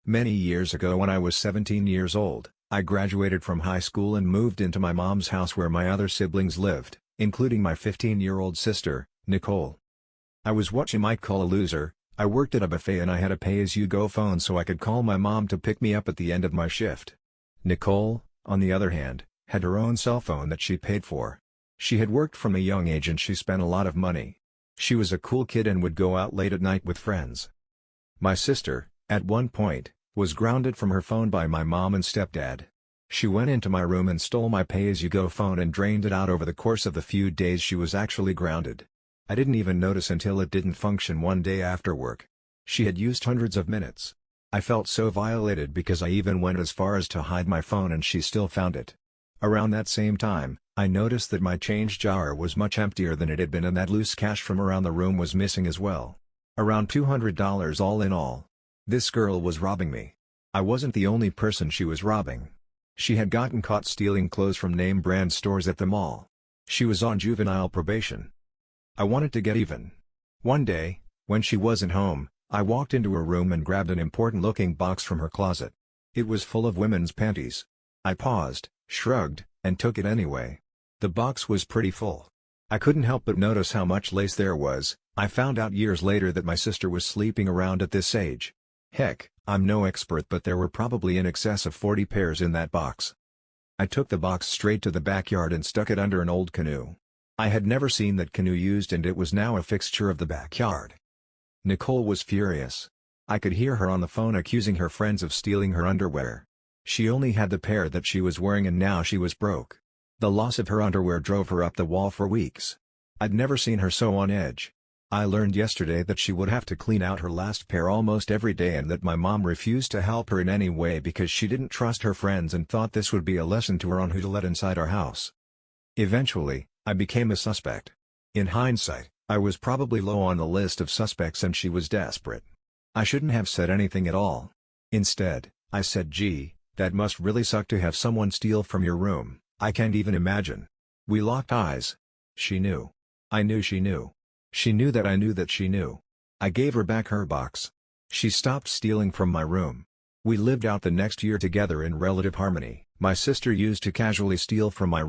Many years ago when I was 17 years old, I graduated from high school and moved into my mom's house where my other siblings lived, including my 15-year-old sister, Nicole. I was what you might call a loser. I worked at a buffet and I had a pay-as-you-go phone so I could call my mom to pick me up at the end of my shift. Nicole, on the other hand, had her own cell phone that she paid for. She had worked from a young age and she spent a lot of money. She was a cool kid and would go out late at night with friends. My sister, at one point, was grounded from her phone by my mom and stepdad. She went into my room and stole my pay-as-you-go phone and drained it out over the course of the few days she was actually grounded. I didn't even notice until it didn't function one day after work. She had used hundreds of minutes. I felt so violated because I even went as far as to hide my phone and she still found it. Around that same time, I noticed that my change jar was much emptier than it had been and that loose cash from around the room was missing as well. Around $200 all in all. This girl was robbing me. I wasn't the only person she was robbing. She had gotten caught stealing clothes from name-brand stores at the mall. She was on juvenile probation. I wanted to get even. One day, when she wasn't home, I walked into her room and grabbed an important-looking box from her closet. It was full of women's panties. I paused, shrugged, and took it anyway. The box was pretty full. I couldn't help but notice how much lace there was. I found out years later that my sister was sleeping around at this age. Heck, I'm no expert but there were probably in excess of 40 pairs in that box. I took the box straight to the backyard and stuck it under an old canoe. I had never seen that canoe used and it was now a fixture of the backyard. Nicole was furious. I could hear her on the phone accusing her friends of stealing her underwear. She only had the pair that she was wearing and now she was broke. The loss of her underwear drove her up the wall for weeks. I'd never seen her so on edge. I learned yesterday that she would have to clean out her last pair almost every day and that my mom refused to help her in any way because she didn't trust her friends and thought this would be a lesson to her on who to let inside our house. Eventually, I became a suspect. In hindsight, I was probably low on the list of suspects and she was desperate. I shouldn't have said anything at all. Instead, I said, "Gee, that must really suck to have someone steal from your room. I can't even imagine." We locked eyes. She knew. I knew she knew. She knew that I knew that she knew. I gave her back her box. She stopped stealing from my room. We lived out the next year together in relative harmony. My sister used to casually steal from my room.